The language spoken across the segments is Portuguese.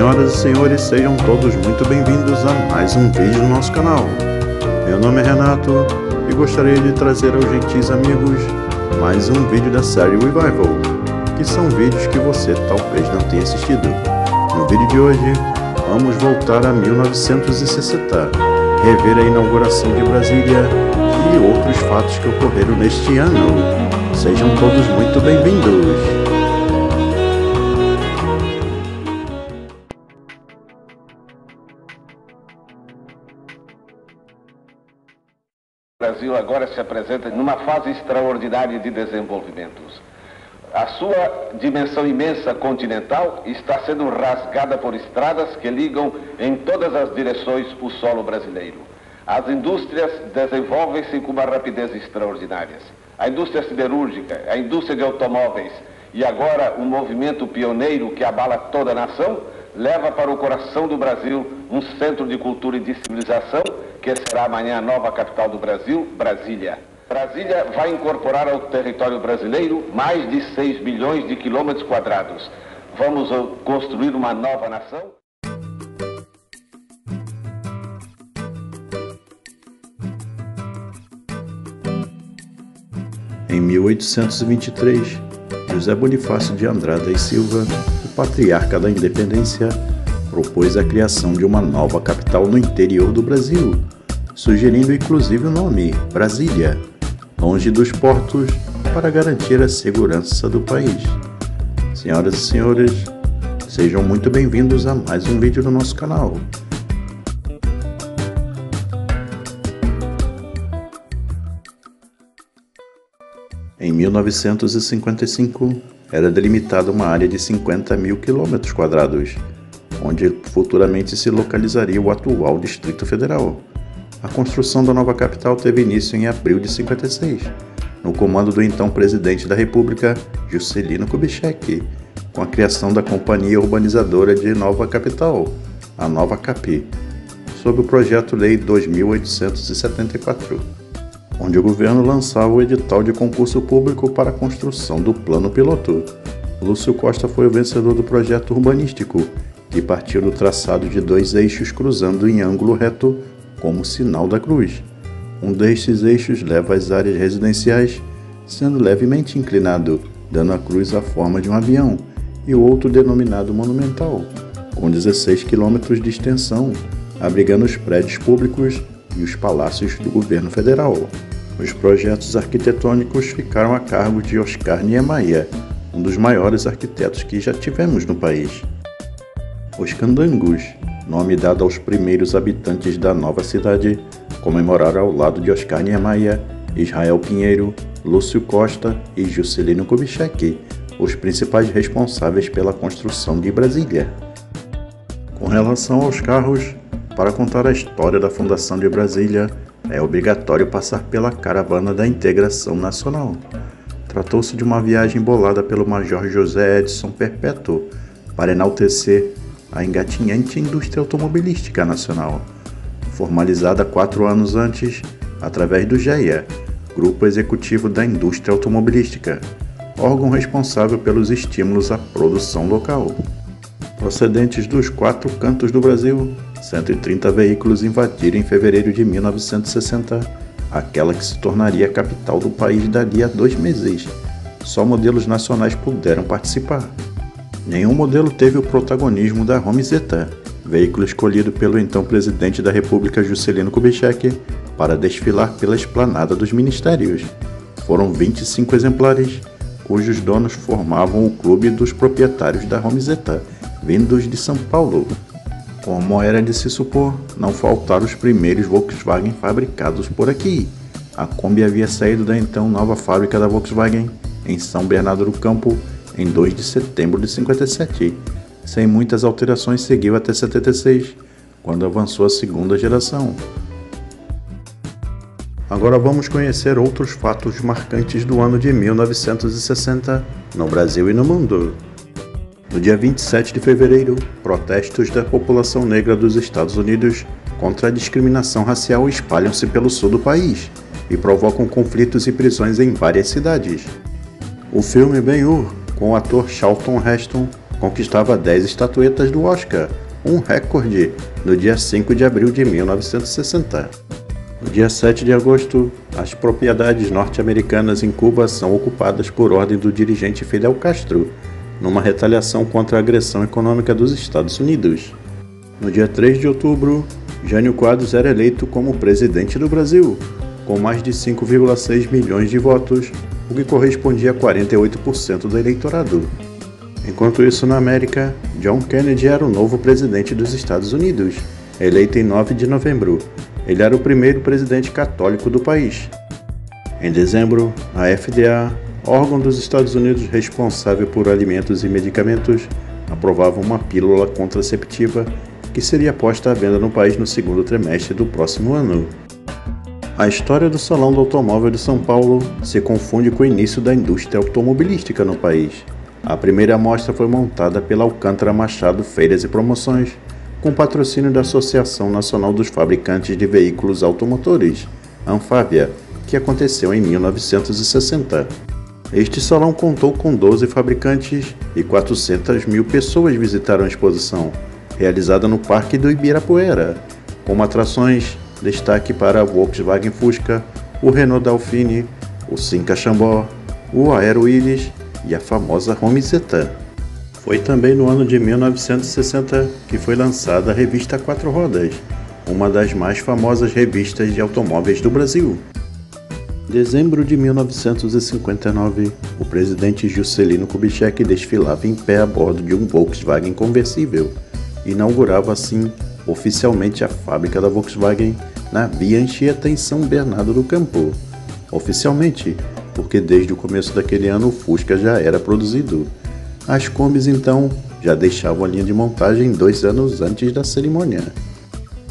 Senhoras e senhores, sejam todos muito bem-vindos a mais um vídeo no nosso canal. Meu nome é Renato e gostaria de trazer aos gentis amigos mais um vídeo da série Revival, que são vídeos que você talvez não tenha assistido. No vídeo de hoje, vamos voltar a 1960, rever a inauguração de Brasília e outros fatos que ocorreram neste ano. Sejam todos muito bem-vindos! O Brasil agora se apresenta numa fase extraordinária de desenvolvimentos. A sua dimensão imensa continental está sendo rasgada por estradas que ligam em todas as direções o solo brasileiro. As indústrias desenvolvem-se com uma rapidez extraordinária. A indústria siderúrgica, a indústria de automóveis e agora um movimento pioneiro que abala toda a nação, leva para o coração do Brasil um centro de cultura e de civilização que será amanhã a nova capital do Brasil, Brasília. Brasília vai incorporar ao território brasileiro mais de 6 bilhões de quilômetros quadrados. Vamos construir uma nova nação? Em 1823, José Bonifácio de Andrada e Silva, o patriarca da independência, propôs a criação de uma nova capital no interior do Brasil, sugerindo inclusive o nome Brasília, longe dos portos, para garantir a segurança do país. Senhoras e senhores, sejam muito bem-vindos a mais um vídeo do nosso canal. Em 1955, era delimitada uma área de 50 mil quilômetros quadrados, onde futuramente se localizaria o atual Distrito Federal. A construção da nova capital teve início em abril de 56, no comando do então presidente da República, Juscelino Kubitschek, com a criação da Companhia Urbanizadora de Nova Capital, a Nova Capi, sob o Projeto-Lei 2874, onde o governo lançava o edital de concurso público para a construção do plano piloto. Lúcio Costa foi o vencedor do projeto urbanístico, que partiu do traçado de 2 eixos cruzando em ângulo reto como sinal da cruz. Um destes eixos leva às áreas residenciais, sendo levemente inclinado, dando à cruz a forma de um avião, e o outro denominado monumental, com 16 quilômetros de extensão, abrigando os prédios públicos e os palácios do governo federal. Os projetos arquitetônicos ficaram a cargo de Oscar Niemeyer, um dos maiores arquitetos que já tivemos no país. Os candangos, nome dado aos primeiros habitantes da nova cidade, comemoraram ao lado de Oscar Niemeyer, Israel Pinheiro, Lúcio Costa e Juscelino Kubitschek, os principais responsáveis pela construção de Brasília. Com relação aos carros, para contar a história da fundação de Brasília, é obrigatório passar pela Caravana da Integração Nacional. Tratou-se de uma viagem bolada pelo Major José Edson Perpétuo para enaltecer a engatinhante indústria automobilística nacional, formalizada 4 anos antes através do GEA, Grupo Executivo da Indústria Automobilística, órgão responsável pelos estímulos à produção local. Procedentes dos 4 cantos do Brasil, 130 veículos invadiram em fevereiro de 1960 aquela que se tornaria a capital do país dali a 2 meses. Só modelos nacionais puderam participar. Nenhum modelo teve o protagonismo da Romizeta, veículo escolhido pelo então presidente da República Juscelino Kubitschek para desfilar pela esplanada dos ministérios. Foram 25 exemplares, cujos donos formavam o clube dos proprietários da Romizeta, vindos de São Paulo. Como era de se supor, não faltaram os primeiros Volkswagen fabricados por aqui. A Kombi havia saído da então nova fábrica da Volkswagen, em São Bernardo do Campo, em 2 de setembro de 57. Sem muitas alterações, seguiu até 76, quando avançou a segunda geração. Agora vamos conhecer outros fatos marcantes do ano de 1960, no Brasil e no mundo. No dia 27 de fevereiro, protestos da população negra dos Estados Unidos contra a discriminação racial espalham-se pelo sul do país e provocam conflitos e prisões em várias cidades. O filme Ben-Hur, com o ator Charlton Heston, conquistava 10 estatuetas do Oscar, um recorde, no dia 5 de abril de 1960. No dia 7 de agosto, as propriedades norte-americanas em Cuba são ocupadas por ordem do dirigente Fidel Castro, numa retaliação contra a agressão econômica dos Estados Unidos. No dia 3 de outubro, Jânio Quadros era eleito como presidente do Brasil, com mais de 5,6 milhões de votos, o que correspondia a 48% do eleitorado. Enquanto isso, na América, John Kennedy era o novo presidente dos Estados Unidos, eleito em 9 de novembro. Ele era o primeiro presidente católico do país. Em dezembro, a FDA, órgão dos Estados Unidos responsável por alimentos e medicamentos, aprovava uma pílula contraceptiva que seria posta à venda no país no segundo trimestre do próximo ano. A história do Salão do Automóvel de São Paulo se confunde com o início da indústria automobilística no país. A primeira amostra foi montada pela Alcântara Machado Feiras e Promoções, com patrocínio da Associação Nacional dos Fabricantes de Veículos Automotores, Anfávia, que aconteceu em 1960. Este salão contou com 12 fabricantes e 400 mil pessoas visitaram a exposição, realizada no Parque do Ibirapuera, com atrações, destaque para a Volkswagen Fusca, o Renault Dauphine, o Cinca Chambord, o Aero Willys e a famosa Home Zeta. Foi também no ano de 1960 que foi lançada a revista Quatro Rodas, uma das mais famosas revistas de automóveis do Brasil. Em dezembro de 1959, o presidente Juscelino Kubitschek desfilava em pé a bordo de um Volkswagen conversível e inaugurava assim oficialmente a fábrica da Volkswagen na Via Anchieta, em São Bernardo do Campo. Oficialmente, porque desde o começo daquele ano o Fusca já era produzido. As Kombis então já deixavam a linha de montagem 2 anos antes da cerimônia.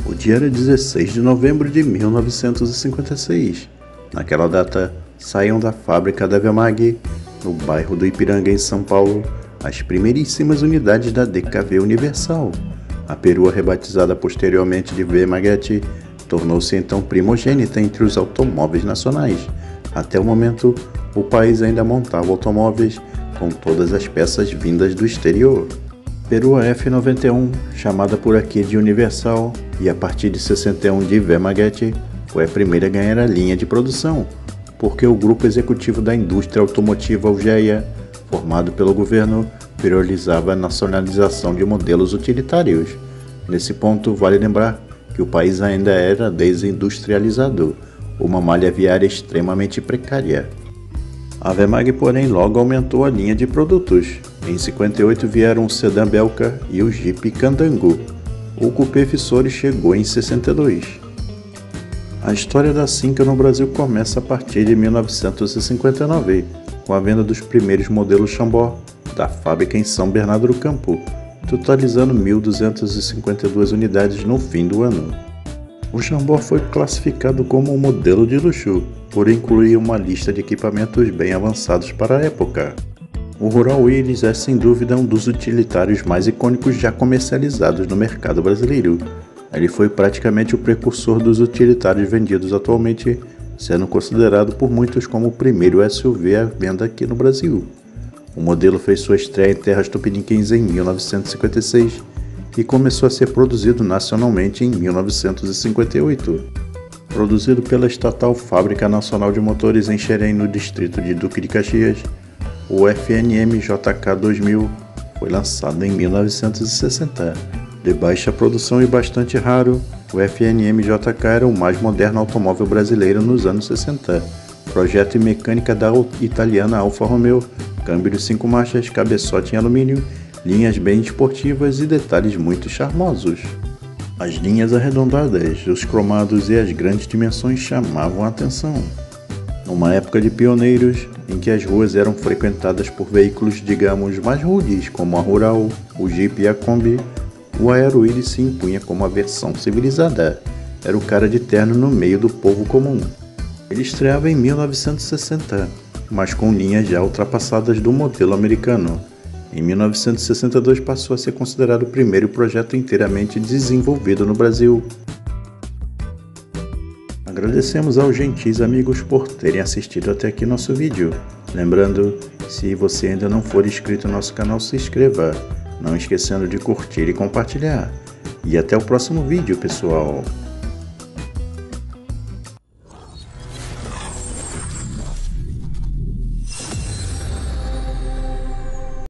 O dia era 16 de novembro de 1956. Naquela data, saíam da fábrica da Vemag, no bairro do Ipiranga, em São Paulo, as primeiríssimas unidades da DKV Universal. A perua, rebatizada posteriormente de Vemaguete, tornou-se então primogênita entre os automóveis nacionais. Até o momento, o país ainda montava automóveis com todas as peças vindas do exterior. Perua F91, chamada por aqui de Universal, e a partir de 61 de Vemaguete, foi a primeira a ganhar a linha de produção, porque o Grupo Executivo da Indústria Automotiva Algeia, formado pelo governo, priorizava a nacionalização de modelos utilitários. Nesse ponto, vale lembrar que o país ainda era desindustrializado, uma malha viária extremamente precária. A Vemag, porém, logo aumentou a linha de produtos. Em 58 vieram o sedã Belka e o Jeep Candango. O Coupé Fissori chegou em 62. A história da Cinca no Brasil começa a partir de 1959, com a venda dos primeiros modelos Chambord da fábrica em São Bernardo do Campo, totalizando 1.252 unidades no fim do ano. O Chambord foi classificado como um modelo de luxo, por incluir uma lista de equipamentos bem avançados para a época. O Rural Willys é sem dúvida um dos utilitários mais icônicos já comercializados no mercado brasileiro. Ele foi praticamente o precursor dos utilitários vendidos atualmente, sendo considerado por muitos como o primeiro SUV à venda aqui no Brasil. O modelo fez sua estreia em terras tupiniquins em 1956 e começou a ser produzido nacionalmente em 1958. Produzido pela estatal Fábrica Nacional de Motores em Xerém, no distrito de Duque de Caxias, o FNM JK 2000 foi lançado em 1960. De baixa produção e bastante raro, o FNM JK era o mais moderno automóvel brasileiro nos anos 60. Projeto e mecânica da italiana Alfa Romeo, câmbio de 5 marchas, cabeçote em alumínio, linhas bem esportivas e detalhes muito charmosos. As linhas arredondadas, os cromados e as grandes dimensões chamavam a atenção. Numa época de pioneiros, em que as ruas eram frequentadas por veículos, digamos, mais rudes, como a Rural, o Jeep e a Kombi, o Aero Willys se impunha como a versão civilizada. Era o cara de terno no meio do povo comum. Ele estreava em 1960, mas com linhas já ultrapassadas do modelo americano. Em 1962 passou a ser considerado o primeiro projeto inteiramente desenvolvido no Brasil. Agradecemos aos gentis amigos por terem assistido até aqui nosso vídeo. Lembrando, se você ainda não for inscrito no nosso canal, se inscreva. não esquecendo de curtir e compartilhar. E até o próximo vídeo, pessoal!